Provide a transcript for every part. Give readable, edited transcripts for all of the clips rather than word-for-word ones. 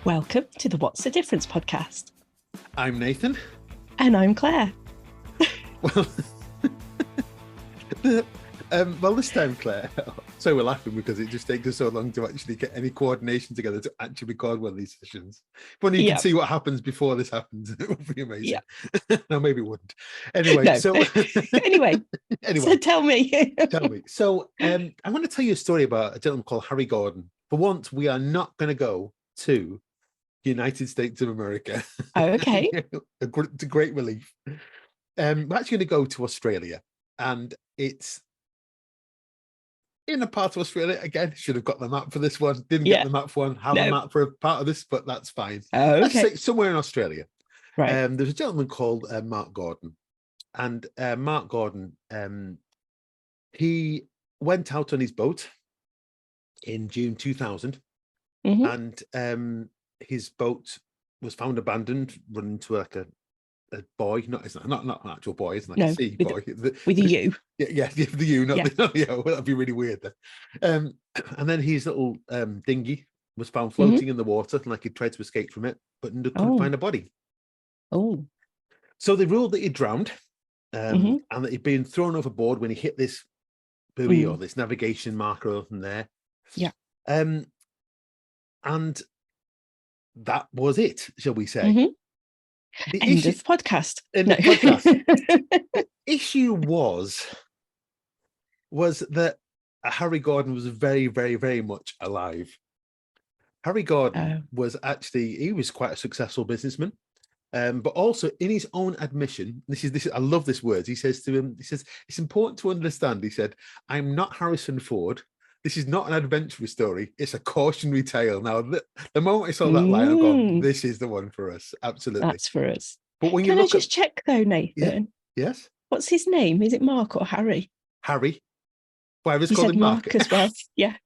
Welcome to the What's the Difference podcast. I'm Nathan. And I'm Claire. Well, this time, Claire, so we're laughing because it just takes us so long to actually get any coordination together to actually record one of these sessions. But you can see what happens before this happens. It would be amazing. No, maybe it wouldn't. Anyway, no. so anyway, so tell me. So I want to tell you a story about a gentleman called Harry Gordon. For once, we are not going to go to the United States of America. Oh, okay. To great relief. We're actually going to go to Australia, and it's in a part of Australia. Again, should have got the map for this one. Didn't get the map for one. Have a map for a part of this, but that's fine. Oh, okay. Let's say somewhere in Australia. Right. There's a gentleman called Mark Gordon, and Mark Gordon, he went out on his boat in June 2000, and his boat was found abandoned, run into like a boy, not an actual boy, it's like a sea boy. With a U. Yeah, the U, not the O. That'd be really weird then. And then his little dinghy was found floating in the water, like he tried to escape from it, but couldn't find a body. Oh. So they ruled that he drowned, and that he'd been thrown overboard when he hit this buoy or this navigation marker from there. Yeah. And that was it, shall we say. End of podcast. The issue was that Harry Gordon was very, very, very much alive. Harry Gordon was actually, he was quite a successful businessman, but also in his own admission, this is I love this word. He says to him, it's important to understand. He said, "I'm not Harrison Ford. This is not an adventurous story. It's a cautionary tale." Now, the moment I saw that line, I go, "This is the one for us. Absolutely, that's for us." But when Can I just check though, Nathan? Yes. What's his name? Is it Mark or Harry? Harry. Well, I was you called said him Mark as well. Yeah.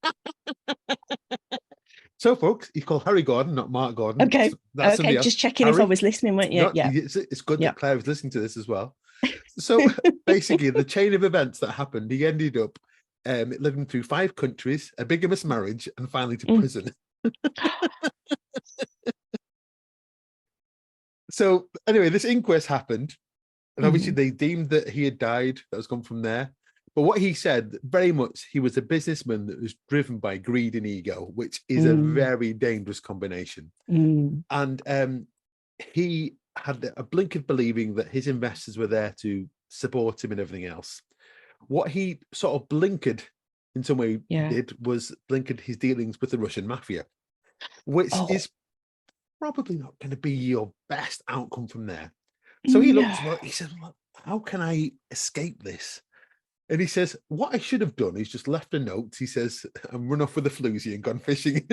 So, folks, he's called Harry Gordon, not Mark Gordon. Okay. That's okay. Just checking if I was listening. It's good that Claire was listening to this as well. So, basically, the chain of events that happened, he ended up living through 5 countries, a bigamous marriage, and finally to prison. So, anyway, this inquest happened, and obviously they deemed that he had died. That was gone from there. But what he said, very much, he was a businessman that was driven by greed and ego, which is a very dangerous combination. And he had a blink of believing that his investors were there to support him and everything else. What he sort of blinkered in some way did was blinkered his dealings with the Russian mafia, which is probably not going to be your best outcome from there. So he looked, he said, "Well, how can I escape this?" And he says, "What I should have done is just left a note." He says, "and run off with a floozy and gone fishing."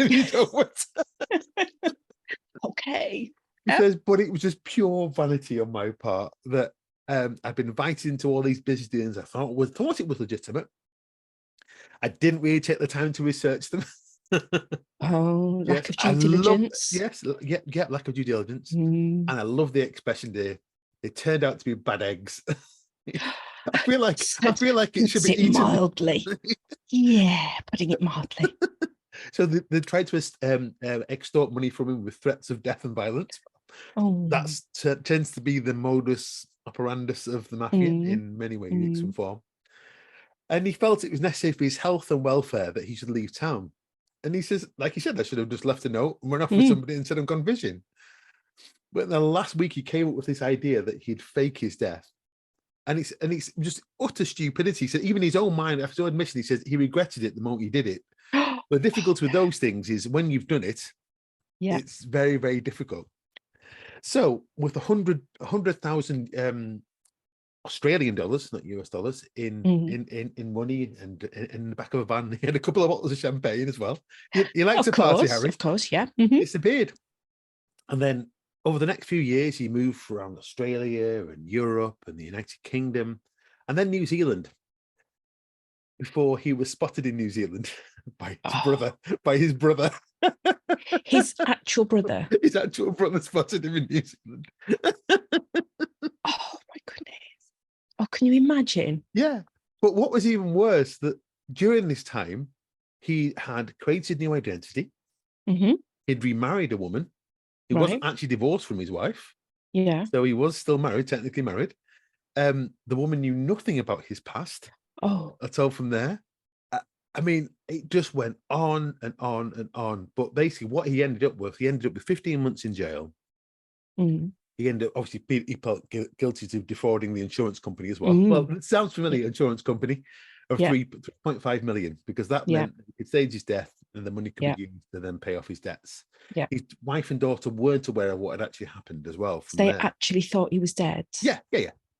Okay. He says, "But it was just pure vanity on my part that I've been invited into all these business dealings. I thought it was legitimate. I didn't really take the time to research them." Lack of due diligence. Lack of due diligence. And I love the expression there. They turned out to be bad eggs. I feel like it should be eaten mildly. Yeah, putting it mildly. So they tried to extort money from him with threats of death and violence. That tends to be the modus operandus of the mafia in many ways, and form. And he felt it was necessary for his health and welfare that he should leave town. And he says, like he said, I should have just left a note and run off with somebody instead of gone fishing. But in the last week, he came up with this idea that he'd fake his death. And it's just utter stupidity. So even his own mind, after his own admission, he says he regretted it the moment he did it. The difficulty with those things is when you've done it, it's very, very difficult. So with 100,000 Australian dollars, not US dollars, in money and in the back of a van, he had a couple of bottles of champagne as well. He likes a party, Harry. Of course, yeah. Disappeared. And then over the next few years, he moved around Australia and Europe and the United Kingdom and then New Zealand before he was spotted in New Zealand by his brother. His actual brother. His actual brother spotted him in New Zealand. Oh, my goodness. Oh, can you imagine? Yeah. But what was even worse, that during this time, he had created a new identity. Mm-hmm. He'd remarried a woman He wasn't actually divorced from his wife. Yeah. So he was still married, technically married. The woman knew nothing about his past at all from there. I mean, it just went on and on and on. But basically what he ended up with 15 months in jail. He ended up, obviously, he felt guilty to defrauding the insurance company as well. Well, it sounds familiar, insurance company of 3.5 million, because that meant he could stage his death and the money could be used to then pay off his debts. His wife and daughter weren't aware of what had actually happened as well. They actually thought he was dead. Yeah.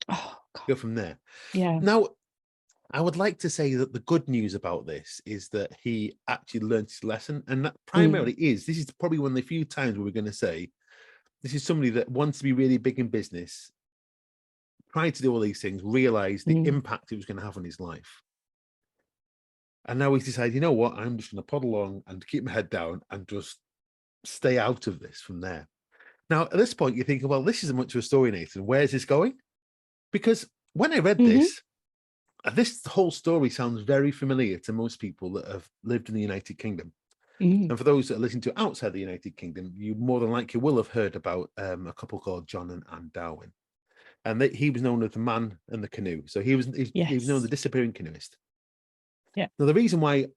Oh, God. Go from there. Yeah. Now, I would like to say that the good news about this is that he actually learned his lesson, and that primarily this is probably one of the few times where we're going to say, this is somebody that wants to be really big in business, tried to do all these things, realized the impact it was going to have on his life. And now he's decided, you know what, I'm just going to plod along and keep my head down and just stay out of this from there. Now, at this point, you're thinking, well, this isn't much of a story, Nathan. Where's this going? Because when I read this whole story sounds very familiar to most people that have lived in the United Kingdom. And for those that are listening to outside the United Kingdom, you more than likely will have heard about a couple called John and Ann Darwin. And he was known as the man and the canoe. So he was known as the disappearing canoeist. Yeah. Now, the reason why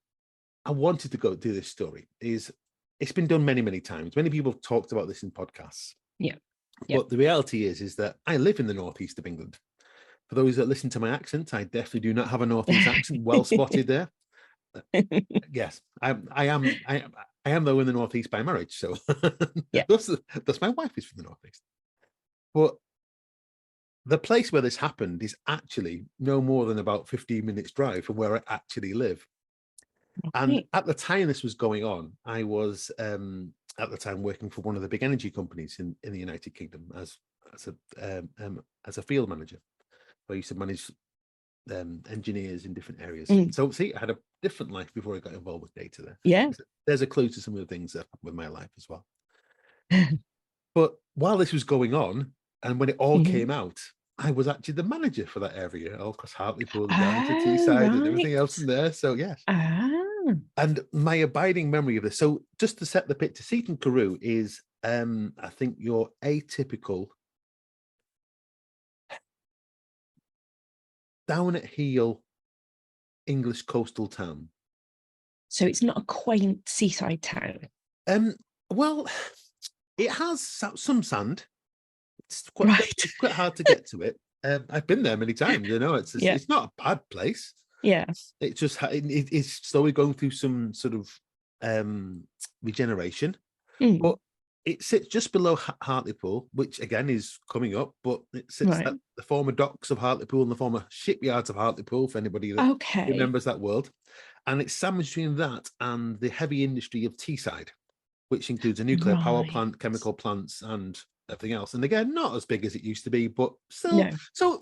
I wanted to go do this story is it's been done many, many times. Many people have talked about this in podcasts. Yeah. But the reality is that I live in the northeast of England. For those that listen to my accent, I definitely do not have a northeast accent. Well spotted there. Yes, I am though in the northeast by marriage. So that's my wife is from the northeast. But the place where this happened is actually no more than about 15 minutes drive from where I actually live. And at the time this was going on, I was at the time working for one of the big energy companies in the United Kingdom as a field manager. I used to manage engineers in different areas. So see, I had a different life before I got involved with data there. Yeah. There's a clue to some of the things that happened with my life as well. But while this was going on, and when it all came out, I was actually the manager for that area, all across Hartlepool and down to Teesside and everything else in there. So yes. And my abiding memory of this, so just to set the picture, Seaton Carew is I think your atypical down at heel English coastal town. So it's not a quaint seaside town. Well, it has some sand. It's quite hard to get to it. I've been there many times. You know, it's not a bad place. Yeah, it's just it's slowly going through some sort of regeneration, but it sits just below Hartlepool, which again is coming up, but it sits at the former docks of Hartlepool and the former shipyards of Hartlepool, for anybody that remembers that world. And it's sandwiched between that and the heavy industry of Teesside, which includes a nuclear power plant, chemical plants, and everything else. And again, not as big as it used to be, but still. No. So,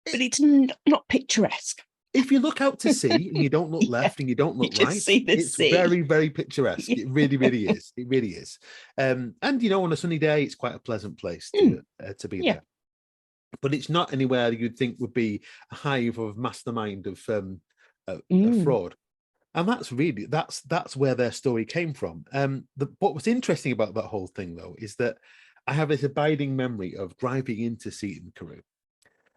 but it's not picturesque. If you look out to sea and you don't look left and you don't look right, it's very, very picturesque. It really, really is. It really is. And you know, on a sunny day, it's quite a pleasant place to be there. But it's not anywhere you'd think would be a hive of mastermind of fraud. And that's where their story came from. What was interesting about that whole thing, though, is that I have this abiding memory of driving into Seaton Carew.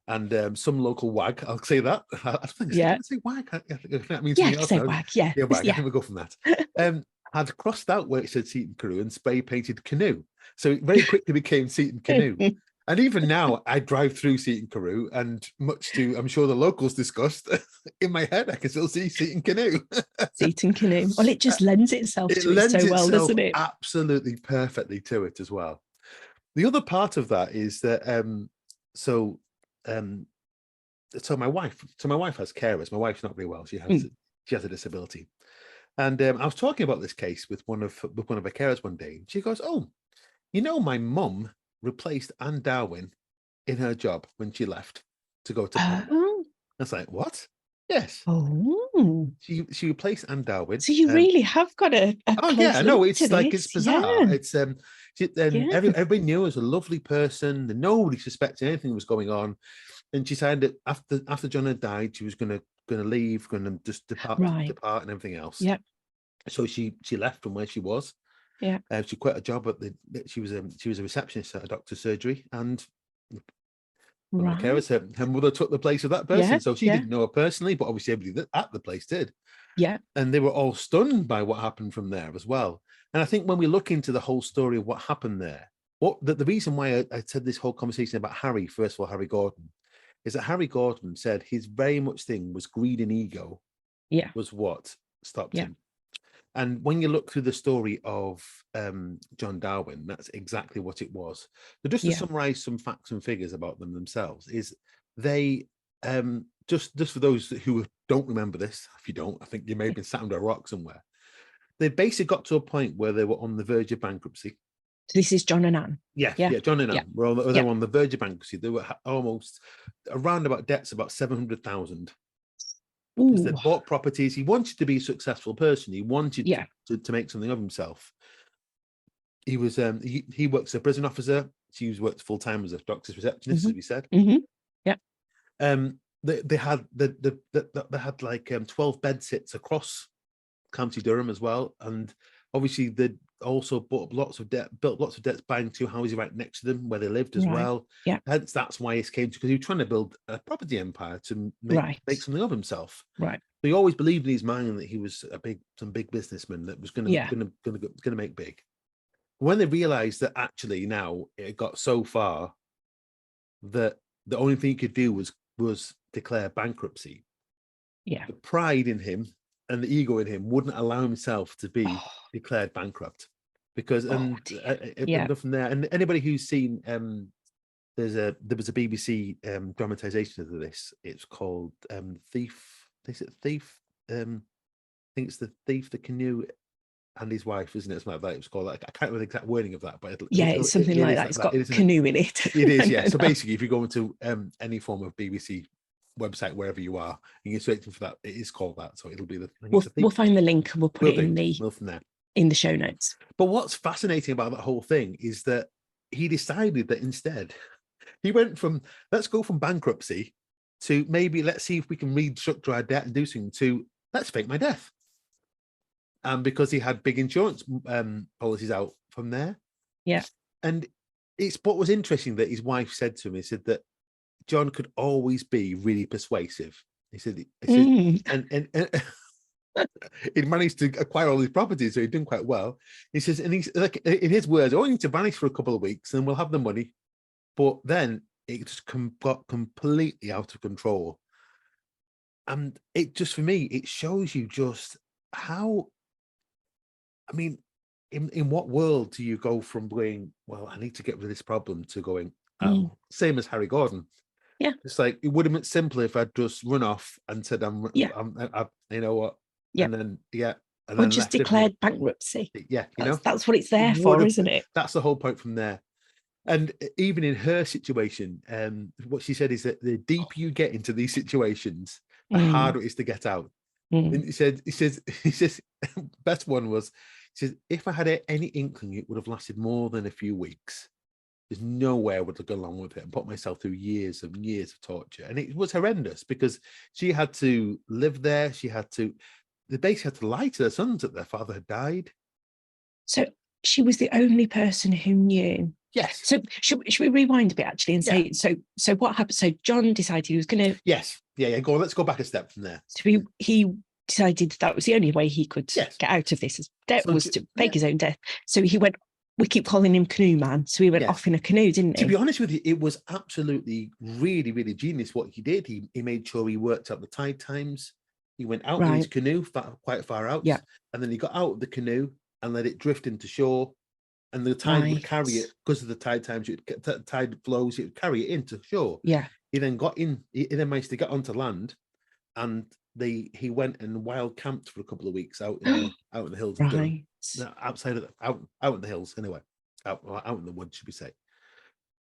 And some local wag, I'll say that. I think I say wag. I think that means something else. Say wag. Yeah, wag. I think we'll go from that. Had crossed out where it said Seaton Carew and spray painted canoe. So it very quickly became Seaton Canoe. And even now, I drive through Seaton Carew, and much to, I'm sure, the locals discussed, in my head, I can still see Seaton Canoe. Seaton Canoe. Well, it just lends itself to it so well, doesn't it? Absolutely perfectly to it as well. The other part of that is that, so my wife has carers. My wife's not very well. She has a disability. And I was talking about this case with one of her carers one day. She goes, "Oh, you know, my mum replaced Ann Darwin in her job when she left to go to Clare." I was like, "What?" Yes. Oh. She replaced Ann Darwin. So you really have got a oh close yeah, no, link it's to like this. it's bizarre. It's everybody knew her as a lovely person, and nobody suspected anything was going on. And she said that after John had died, she was gonna leave, gonna just depart and everything else. Yeah. So she left from where she was, Yeah. She quit a job at she was a receptionist at a doctor's surgery, and Right. her mother took the place of that person. Yeah. So she didn't know her personally, but obviously everybody at the place did. Yeah. And they were all stunned by what happened from there as well. And I think when we look into the whole story of what happened there, the reason why I said this whole conversation about Harry, first of all, Harry Gordon, is that Harry Gordon said his very much thing was greed and ego. Yeah. Was what stopped him. And when you look through the story of John Darwin, that's exactly what it was. So just to summarize some facts and figures about them themselves, is they, just for those who don't remember this, if you don't, I think you may have been sat under a rock somewhere. They basically got to a point where they were on the verge of bankruptcy. So this is John and Ann. Yeah, John and Ann. They were on the verge of bankruptcy. They were almost around about debts about 700,000. Because they bought properties. He wanted to be a successful person. He wanted to make something of himself. He was he works as a prison officer. She worked full time as a doctor's receptionist, as we said. Yeah. They had like 12 bed sits across County Durham as well, and obviously they also built lots of debts, buying 2 houses right next to them where they lived as well. Yeah. Hence, that's why it came to, because he was trying to build a property empire to make something of himself. Right. So he always believed in his mind that he was some big businessman that was going to make big. When they realized that actually now it got so far that the only thing he could do was declare bankruptcy. Yeah. The pride in him and the ego in him wouldn't allow himself to be declared bankrupt, because from there, and anybody who's seen there was a BBC dramatisation of this. It's called Thief. Is it Thief? I think it's the Thief, the Canoe, and his wife, isn't it? Something like that. It was called. I can't remember the exact wording of that, but it's something like that. It's got canoe in it. It is, yeah. So basically, if you go into any form of BBC website, wherever you are, and you're searching for that, it is called that. So it'll be we'll find the link and we'll put it in the show notes. But what's fascinating about that whole thing is that he decided that instead he went from, let's go from bankruptcy to maybe let's see if we can restructure our debt and do something, to let's fake my death. And because he had big insurance policies out from there. Yeah. And it's what was interesting that his wife said to him, he said that John could always be really persuasive. He said and he managed to acquire all these properties, so he'd done quite well. He says, and he's like, in his words, I need to vanish for a couple of weeks and we'll have the money. But then it just got completely out of control. And it just, for me, it shows you just how, I mean, in what world do you go from going, well, I need to get rid of this problem, to going, same as Harry Gordon. Yeah. It's like, it would have been simpler if I'd just run off and said, I'm you know what? Yeah. And then, and or then just declared bankruptcy. Yeah. That's what it's there for, isn't it? That's the whole point from there. And even in her situation, what she said is that the deeper you get into these situations, the harder it is to get out. And he says, best one was, he says, if I had any inkling it would have lasted more than a few weeks, there's no way I would have gone along with it and put myself through years and years of torture. And it was horrendous because she had to live there. They basically had to lie to their sons that their father had died. So she was the only person who knew. Yes. So should we rewind a bit actually and say, so what happened? So John decided he was going to. Yes. Yeah. Go on. Let's go back a step from there. So he decided that was the only way he could get out of this. His debt was to fake his own death. So he went. We keep calling him Canoe Man. So he went off in a canoe, didn't he? To be honest with you, it was absolutely really, really genius what he did. He made sure he worked out the tide times. He went out in his canoe quite far out. Yeah. And then he got out of the canoe and let it drift into shore. And the tide would carry it, because of the tide times, tide flows, it would carry it into shore. Yeah. He then got in, he then managed to get onto land, and he went and wild camped for a couple of weeks out in the hills. Right. Outside of out in the hills, anyway. Out in the woods, should we say.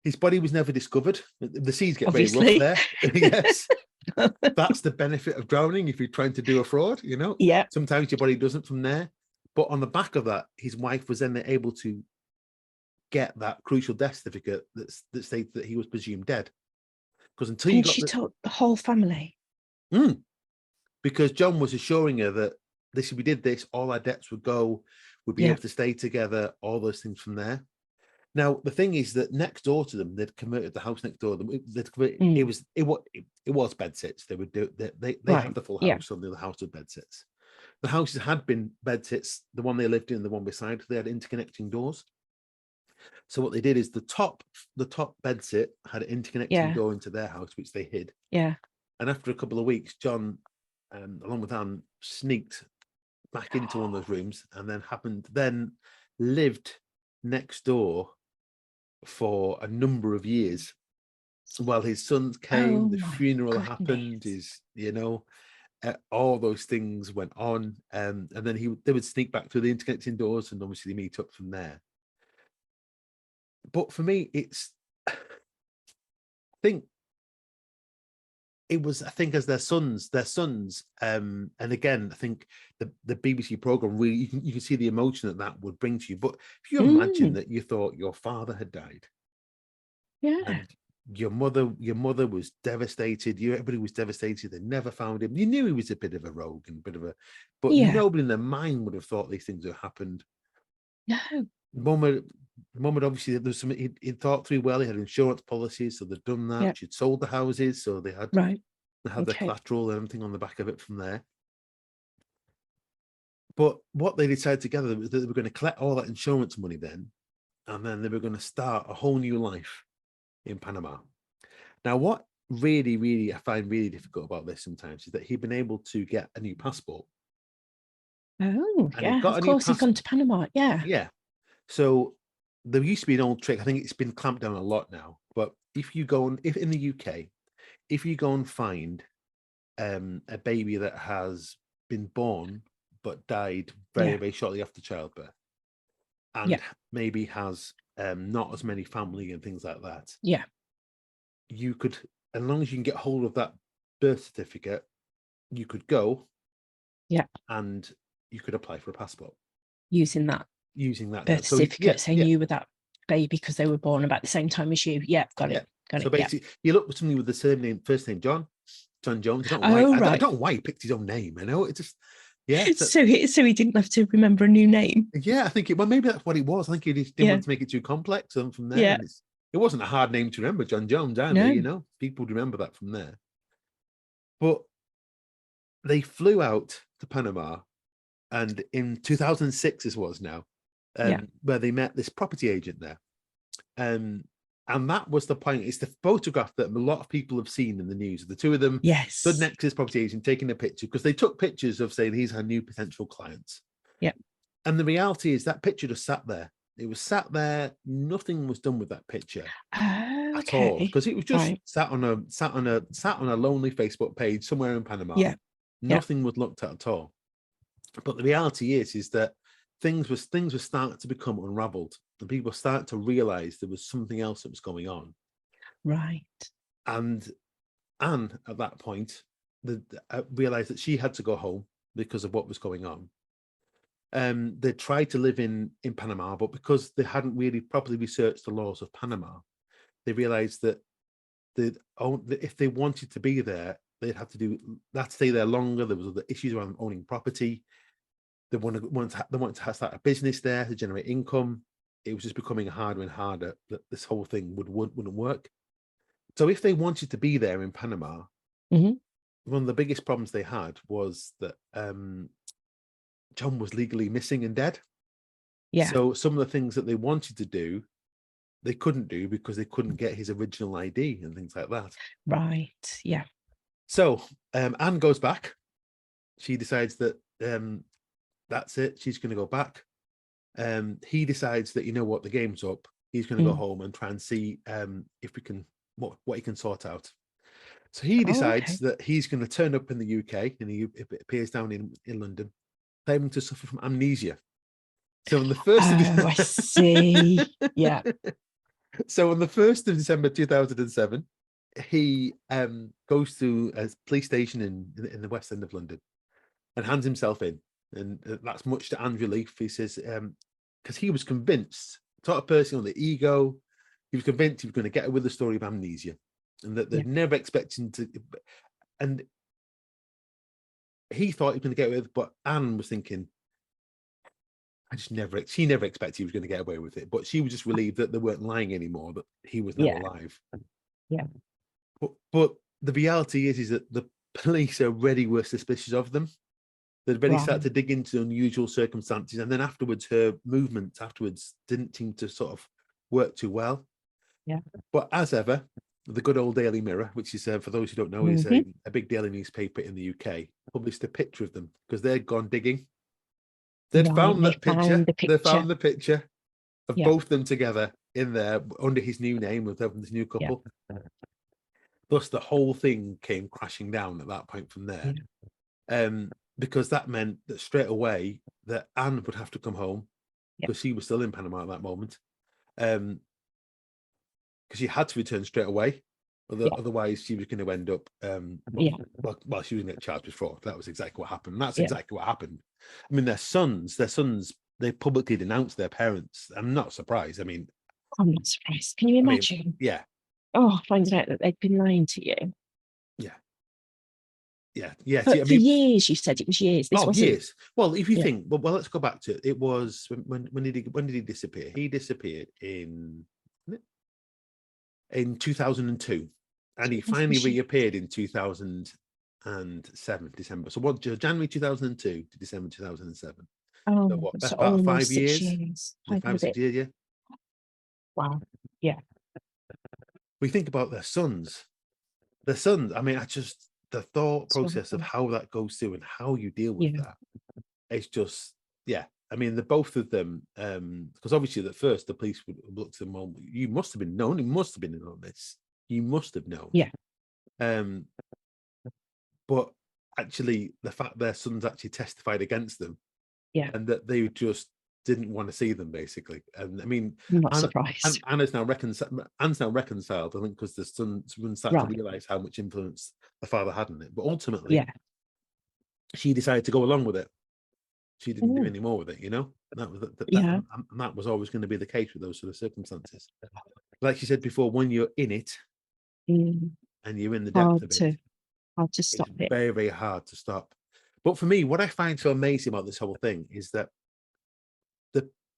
His body was never discovered. The seas get very rough there. Yes. That's the benefit of drowning if you're trying to do a fraud, you know? Yeah. Sometimes your body doesn't from there. But on the back of that, his wife was then able to get that crucial death certificate that states that he was presumed dead. Because until she told the whole family. Because John was assuring her that we did this, all our debts would go, we'd be able to stay together, all those things from there. Now, the thing is that next door to them, they'd converted the house next door to them. It was bed sits. They would do. They had the full house, so the house with bed sits. The houses had been bed sits. The one they lived in, the one beside, they had interconnecting doors. So what they did is the top bed sit had an interconnecting door into their house, which they hid. Yeah. And after a couple of weeks, John, along with Anne, sneaked back into one of those rooms, and then lived next door for a number of years while his sons came. The funeral happened. All those things went on, and then they would sneak back through the interconnecting doors, and obviously meet up from there. But for me, I think as their sons, and again, I think the BBC program really, you can see the emotion that would bring to you. But if you imagine that you thought your father had died, and your mother was devastated, everybody was devastated, they never found him. You knew he was a bit of a rogue and but nobody in their mind would have thought these things had happened. No. Mum had obviously, there's some, he'd thought through well. He had insurance policies, so they'd done that. She'd sold the houses, so they had the collateral and everything on the back of it from there. But what they decided together was that they were going to collect all that insurance money then, and then they were going to start a whole new life in Panama. Now, what really, really I find really difficult about this sometimes is that he'd been able to get a new passport. Oh, and of course he's gone to Panama. Yeah. So there used to be an old trick. I think it's been clamped down a lot now. But if in the UK, if you go and find a baby that has been born but died very, very shortly after childbirth, and maybe has not as many family and things like that, you could, as long as you can get hold of that birth certificate, you could go, and you could apply for a passport using that birth certificate saying you were that baby because they were born about the same time as you. Got it. So basically, you look for somebody with the same name, first name John Jones. I don't know why he picked his own name. I know it just So he didn't have to remember a new name. I think maybe that's what it was. I think he just didn't want to make it too complex. And from there, it wasn't a hard name to remember, John Jones, either. People remember that from there. But they flew out to Panama, and in 2006, this was now, where they met this property agent there. And that was the point. It's the photograph that a lot of people have seen in the news. The two of them stood next to this property agent taking a picture, because they took pictures of saying these are new potential clients. And the reality is that picture just sat there. It was sat there. Nothing was done with that picture at all, because it was just sat on a lonely Facebook page somewhere in Panama. Nothing was looked at all. But the reality is that things were starting to become unraveled, and people started to realize there was something else that was going on. Right. And Anne, at that point, realized that she had to go home because of what was going on. They tried to live in Panama, but because they hadn't really properly researched the laws of Panama, they realized that if they wanted to be there, they'd have to stay there longer. There was other issues around owning property. They wanted to start a business there to generate income. It was just becoming harder and harder that this whole thing wouldn't work. So if they wanted to be there in Panama, one of the biggest problems they had was that John was legally missing and dead. So some of the things that they wanted to do, they couldn't do because they couldn't get his original ID and things like that. Right. Yeah. So Anne goes back. She decides that that's it. She's going to go back. He decides that, the game's up. He's going to go home and try and see if we can what he can sort out. So he decides that he's going to turn up in the UK, and he appears down in London, claiming to suffer from amnesia. So on the 1st of I see. Yeah. So on the 1st of December 2007, he goes to a police station in the West End of London and hands himself in. And that's much to Anne's relief. He says, because he was convinced, sort of person on the ego, he was convinced he was going to get away with the story of amnesia, and that they'd never expect him to. And he thought he was going to get away with it, but Anne was thinking, she never expected he was going to get away with it, but she was just relieved that they weren't lying anymore, that he was now alive. Yeah. But the reality is that the police already were suspicious of them. They'd already started to dig into unusual circumstances, and then afterwards, her movements afterwards didn't seem to sort of work too well. Yeah. But as ever, the good old Daily Mirror, which is, for those who don't know, is a big daily newspaper in the UK, published a picture of them because they'd gone digging. They found the picture of both them together in there under his new name with this new couple. Yeah. Thus, the whole thing came crashing down at that point from there. Yeah. Because that meant that straight away that Anne would have to come home because she was still in Panama at that moment. Because she had to return straight away. Otherwise, she was going to end up, well, she was going to get charged with fraud. That was exactly what happened. And that's exactly what happened. I mean, their sons, they publicly denounced their parents. I'm not surprised. I mean, I'm not surprised. Can you imagine? I mean, yeah. Oh, finding out that they'd been lying to you. Yeah. Yeah. Yeah. But for years, you said it was years. This wasn't... years. Well, if you think, well, let's go back to it. It was when did he disappear? He disappeared in 2002. And he finally reappeared in 2007, December. So what, January 2002 to December 2007. Oh, so what, that's about 5 years. 5 or 6 years, yeah. Wow. Yeah. We think about their sons. I mean, the thought process of how that goes through and how you deal with that. It's just, I mean, the both of them, because obviously at first the police would look to them, well, you must have been known. You must have been in on this. You must have known. Yeah. But actually, the fact their sons actually testified against them, and that they just didn't want to see them, basically. And I mean, I'm not surprised. Anne's now reconciled. I think, because the son started to realize how much influence the father had in it. But ultimately, she decided to go along with it. She didn't do any more with it, you know. And that was always going to be the case with those sort of circumstances. Like she said before, when you're in it and you're in the depth of it, hard to stop it. Very, very hard to stop. But for me, what I find so amazing about this whole thing is that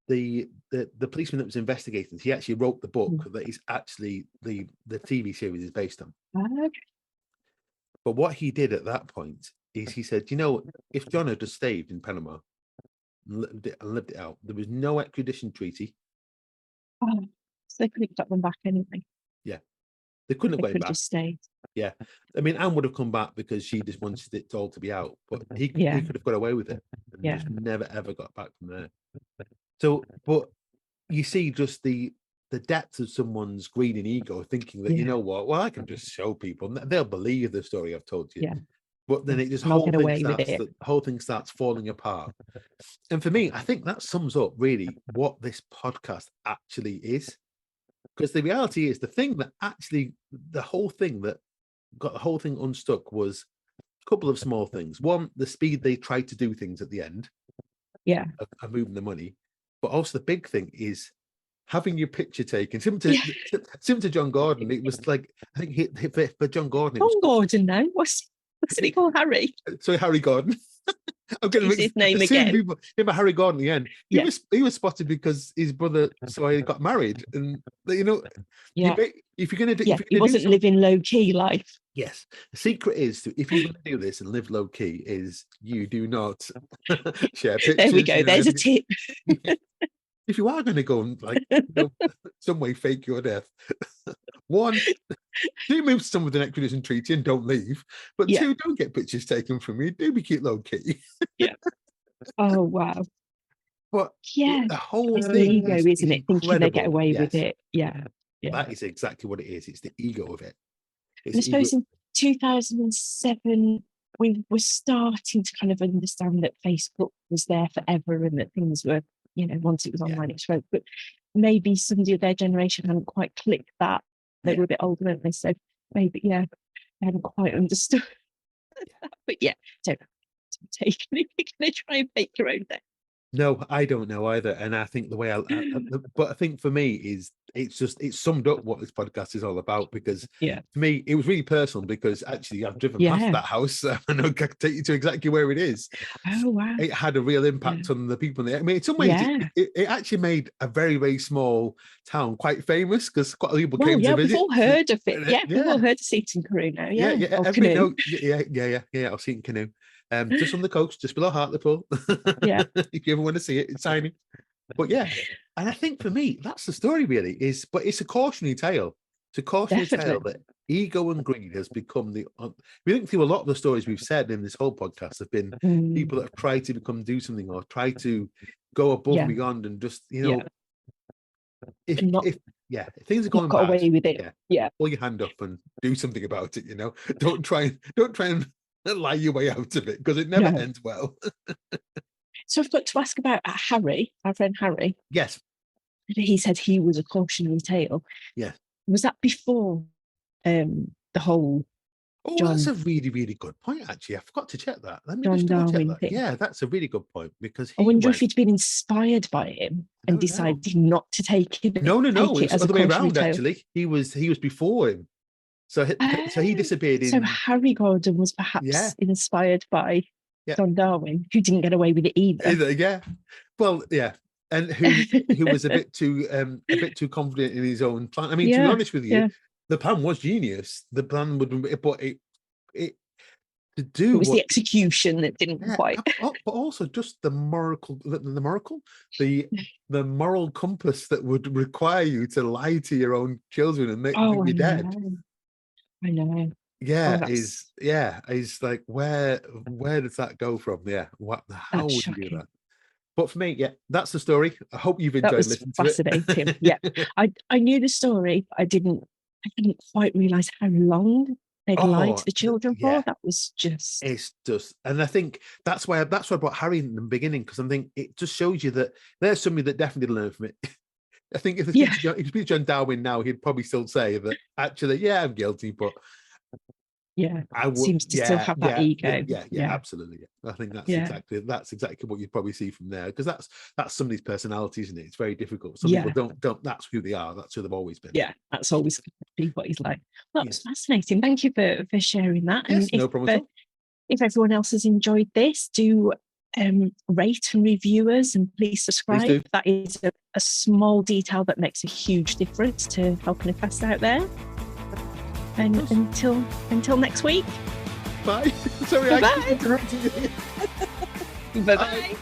the policeman that was investigating, he actually wrote the book that is actually the TV series is based on. Okay. But what he did at that point is he said, you know, if John had just stayed in Panama and lived it out, there was no extradition treaty. Oh, so they couldn't get them back anyway. Yeah. They couldn't have gone back. Just stayed. Yeah. I mean, Anne would have come back because she just wanted it all to be out, but he could have got away with it and just never, ever got back from there. So, but you see just the depth of someone's greed and ego, thinking that, you know what, well, I can just show people, they'll believe the story I've told you. Yeah. But then it just the whole thing starts falling apart. And for me, I think that sums up really what this podcast actually is. Because the reality is, the thing that actually, the whole thing that got the whole thing unstuck was a couple of small things. One, the speed they tried to do things at the end. Yeah. Of moving the money. But also the big thing is having your picture taken. Similar to John Gordon, it was like, I think for John Gordon. Gordon now? What's he called? Harry? Sorry, Harry Gordon. I'm getting his name again. But Harry Gordon again. He was spotted because his brother got married, and you know, if you're going to do, he wasn't living low key life. Yes, the secret is if you're going to do this and live low key, is you do not share pictures. There we go. There's a tip. If you are going to go and some way fake your death, one, do move to someone with an extradition treaty and don't leave. But two, don't get pictures taken from you. Do be keep low key. Oh wow. But the whole it's thing, the ego, isn't it? Thinking they get away with it. Yeah. That is exactly what it is. It's the ego of it. I suppose in 2007, we were starting to kind of understand that Facebook was there forever and that things were, once it was online, it spoke. But maybe somebody of their generation hadn't quite clicked that. They were a bit older, weren't they? So maybe, they hadn't quite understood. But don't take it if you're going to try and fake your own death. No, I don't know either. And I think the way but I think for me is it's summed up what this podcast is all about, because Yeah. to me it was really personal, because actually I've driven past Yeah. that house. I know I can take you to exactly where it is. Oh wow. It had a real impact on the people there. I mean, in some ways it actually made a very, very small town quite famous, because quite a lot of people came to visit. We've all heard of it. Yeah, we've all heard of Seaton Canoe now. Yeah, yeah. Everybody know, yeah. I've seen Canoe. Just on the coast, just below Hartlepool. Yeah. If you ever want to see it, it's tiny. But yeah, and I think for me, that's the story really but it's a cautionary tale. It's a cautionary tale that ego and greed has become we think through a lot of the stories we've said in this whole podcast have been people that have tried to do something, or try to go above and beyond, and just, if things are going bad, away with it. Yeah. Pull your hand up and do something about it. Don't try and lie your way out of it, because it never ends well. So I've got to ask about Harry, our friend Harry. Yes. He said he was a cautionary tale. Yeah. Was that before the whole that's a really, really good point, actually. I forgot to check that. Let me John just double check Darwin that. thing? Yeah, that's a really good point, because I wonder if he'd been inspired by him and decided not to take it. No. It's the other way around, actually. He was before him. So he disappeared So Harry Gordon was perhaps inspired by John Darwin, who didn't get away with it either. Yeah. Well, yeah. And who was a bit too confident in his own plan. I mean, to be honest with you, the plan was genius. The plan would, but it was the execution that didn't quite. But also just the moral compass that would require you to lie to your own children and make them be dead. I know. Yeah, is like, where does that go from? Yeah, how would you do that? But for me, that's the story. I hope you've enjoyed listening to it. Fascinating. Yeah, I knew the story. I didn't quite realise how long they'd lied to the children for. That was it's just, and I think that's why I brought Harry in the beginning, because I think it just shows you that there's somebody that definitely learned from it. I think if you speak to John Darwin now, he'd probably still say that actually, I'm guilty, but seems to still have that ego. Yeah, absolutely. I think that's exactly what you'd probably see from there, because that's somebody's personality, isn't it? It's very difficult. Some people don't. That's who they are. That's who they've always been. Yeah, that's always been what he's like. Well, that was fascinating. Thank you for sharing that. Yes, no problem at all. If everyone else has enjoyed this, do rate and review us, and please subscribe. That is a small detail that makes a huge difference to helping a fast out there. And until next week. Bye. Sorry, bye. I keep interrupting you. Bye-bye.